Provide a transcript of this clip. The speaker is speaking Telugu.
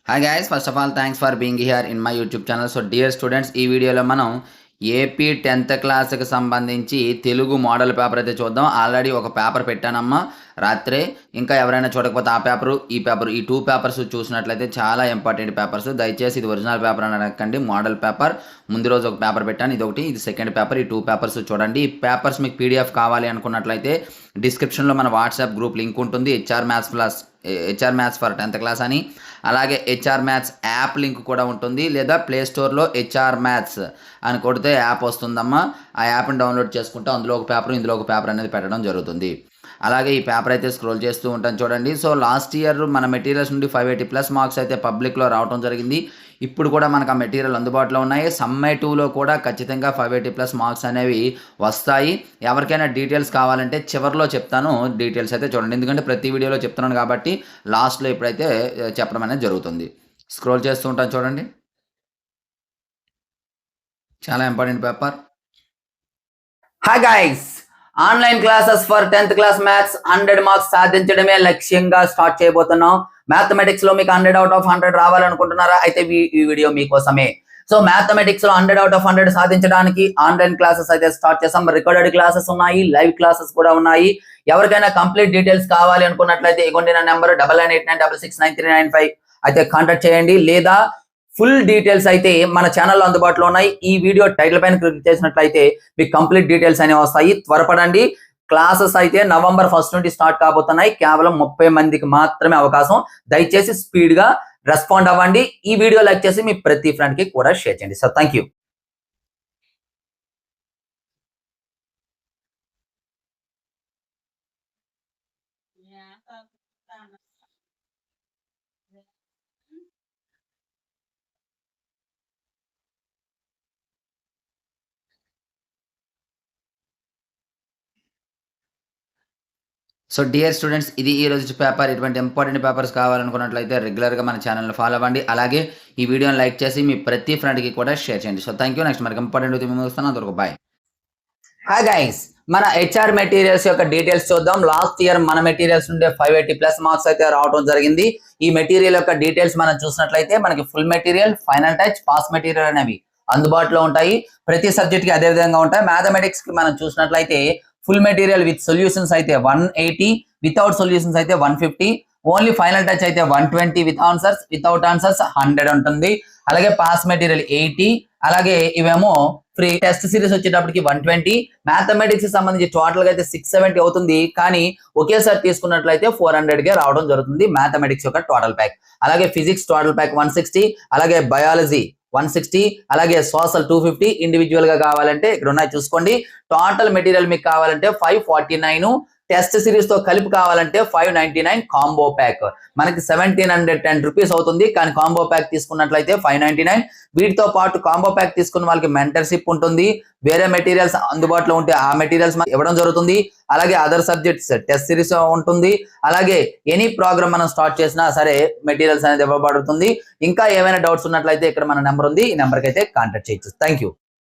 Hi guys, first of all thanks for being here in my YouTube channel. So dear students, ఈ వీడియోలో మనం ఏపీ 10th క్లాస్కి సంబంధించి తెలుగు మోడల్ పేపర్ అయితే చూద్దాం. ఆల్రెడీ ఒక పేపర్ పెట్టానమ్మా రాత్రే. ఇంకా ఎవరైనా చూడకపోతే ఆ పేపరు ఈ పేపర్ ఈ 2 పేపర్స్ చూసినట్లయితే చాలా ఇంపార్టెంట్ పేపర్స్. దయచేసి ఇది ఒరిజినల్ పేపర్ అని అడగండి, మోడల్ పేపర్. ముందు రోజు ఒక పేపర్ పెట్టాను, ఇది సెకండ్ పేపర్. ఈ 2 పేపర్స్ చూడండి. ఈ పేపర్స్ మీకు పీడిఎఫ్ కావాలి అనుకున్నట్లయితే డిస్క్రిప్షన్లో మన వాట్సాప్ గ్రూప్ లింక్ ఉంటుంది, HR maths for 10th class అని. అలాగే హెచ్ఆర్ మ్యాథ్స్ యాప్ లింక్ కూడా ఉంటుంది, లేదా ప్లే స్టోర్లో హెచ్ఆర్ మ్యాథ్స్ అని కొడితే యాప్ వస్తుందమ్మా. ఆ యాప్ని డౌన్లోడ్ చేసుకుంటే అందులో ఒక పేపర్, ఇందులో ఒక పేపర్ అనేది పెట్టడం జరుగుతుంది. అలాగే ఈ పేపర్ అయితే స్క్రోల్ చేస్తూ ఉంటాను చూడండి. సో లాస్ట్ ఇయర్ మన మెటీరియల్స్ నుండి 580+ మార్క్స్ అయితే పబ్లిక్లో రావడం జరిగింది. ఇప్పుడు కూడా మనకు ఆ మెటీరియల్ అందుబాటులో ఉన్నాయి. సమ్ఐ 2లో కూడా ఖచ్చితంగా 580+ మార్క్స్ అనేవి వస్తాయి. ఎవరికైనా డీటెయిల్స్ కావాలంటే చివరిలో చెప్తాను, డీటెయిల్స్ అయితే చూడండి. ఎందుకంటే ప్రతి వీడియోలో చెప్తున్నాను కాబట్టి లాస్ట్లో ఇప్పుడైతే చెప్పడం అనేది జరుగుతుంది. స్క్రోల్ చేస్తూ ఉంటాను చూడండి. చాలా important paper. Hi guys, online classes for 10th class maths 100 marks సాధించడమే లక్ష్యంగా స్టార్ట్ చేయబోతున్నాం. మ్యాథమెటిక్స్ లో మీకు 100 out of 100 రావాలనుకుంటున్నారా? అయితే ఈ వీడియో మీకోసమే. సో మ్యాథమెటిక్స్ లో 100 out of 100 సాధించడానికి ఆన్లైన్ క్లాసెస్ అయితే స్టార్ట్ చేసాం. రికార్డెడ్ క్లాసెస్ ఉన్నాయి, లైవ్ క్లాసెస్ కూడా ఉన్నాయి. ఎవరికైనా కంప్లీట్ డీటెయిల్స్ కావాలి అనుకున్నట్లయితే ఇగోండి నా నెంబర్ 9989669395 అయితే కాంటాక్ట్ చేయండి, లేదా ఫుల్ డీటెయిల్స్ అయితే మన ఛానల్లో అందుబాటులో ఉన్నాయి. ఈ వీడియో టైటిల్ పైన క్లిక్ చేసినట్లయితే మీకు కంప్లీట్ డీటెయిల్స్ అనేవి వస్తాయి. త్వరపడండి. క్లాసెస్ అయితే నవంబర్ 1 నుండి స్టార్ట్ కాబోతున్నాయి. కేవలం 30 మందికి మాత్రమే అవకాశం. దయచేసి స్పీడ్ గా రెస్పాండ్ అవ్వండి. ఈ వీడియో లైక్ చేసి మీ ప్రతి ఫ్రెండ్ కి కూడా షేర్ చేయండి. So thank you. So dear students, ఇది ఈ రోజు పేపర్. ఇటువంటి ఇంపార్టెంట్ పేపర్స్ కావాలనుకున్నట్లయితే రెగ్యులర్గా మన ఛానల్ని ఫాలో అవ్వండి. అలాగే ఈ వీడియోని లైక్ చేసి మీ ప్రతి ఫ్రెండ్కి కూడా షేర్ చేయండి. So thank you. నెక్స్ట్ మనకి ఇంపార్టెంట్ మేము వస్తాను. అంతవరకు బాయ్. హాయ్ గైస్, మన హెచ్ఆర్ మెటీరియల్స్ యొక్క డీటెయిల్స్ చూద్దాం. లాస్ట్ ఇయర్ మన మెటీరియల్స్ నుండి 580+ మార్క్స్ అయితే రావడం జరిగింది. ఈ మెటీరియల్ యొక్క డీటెయిల్స్ మనం చూసినట్లయితే మనకి full material, final touch, pass material అనేవి అందుబాటులో ఉంటాయి. ప్రతి సబ్జెక్ట్ కి అదే విధంగా ఉంటాయి. మ్యాథమెటిక్స్ కి మనం చూసినట్లయితే ఫుల్ మెటీరియల్ విత్ సొల్యూషన్స్ అయితే 180, వితౌట్ సొల్యూషన్స్ అయితే 150, ఓన్లీ ఫైనల్ టచ్ అయితే 120, వితౌట్ ఆన్సర్స్ 100 ఉంటుంది. అలాగే పాస్ మెటీరియల్ 80, అలాగే ఇవేమో ఫ్రీ. టెస్ట్ సిరీస్ వచ్చేటప్పటికి 120. మ్యాథమెటిక్స్ సంబంధించి టోటల్ గా అయితే 670 అవుతుంది, కానీ ఒకేసారి తీసుకున్నట్లయితే 400 కే రావడం జరుగుతుంది మ్యాథమెటిక్స్ యొక్క టోటల్ ప్యాక్. అలాగే ఫిజిక్స్ టోటల్ ప్యాక్ 160, అలాగే బయాలజీ 160, అలాగే సోషల్ 250. ఇండివిజువల్ గా కావాలంటే ఇక్కడ ఉన్నాయి చూసుకోండి. టోటల్ మెటీరియల్ మీకు కావాలంటే 549, టెస్ట్ సిరీస్ తో కలిపి కావాలంటే 599 కాంబో ప్యాక్. మనకి 1710 రూపీస్ అవుతుంది, కానీ కాంబో ప్యాక్ తీసుకున్నట్లయితే 599. వీటితో పాటు కాంబో ప్యాక్ తీసుకున్న వాళ్ళకి మెంటర్షిప్ ఉంటుంది. వేరే మెటీరియల్స్ అందుబాటులో ఉంటే ఆ మెటీరియల్స్ ఇవ్వడం జరుగుతుంది. అలాగే అదర్ సబ్జెక్ట్స్ టెస్ట్ సిరీస్ ఉంటుంది. అలాగే ఎనీ ప్రోగ్రామ్ మనం స్టార్ట్ చేసినా సరే మెటీరియల్స్ అనేది ఇవ్వబడుతుంది. ఇంకా ఏమైనా డౌట్స్ ఉన్నట్లయితే ఇక్కడ మన నెంబర్ ఉంది, ఈ నెంబర్కి అయితే కాంటాక్ట్ చేయొచ్చు. Thank you.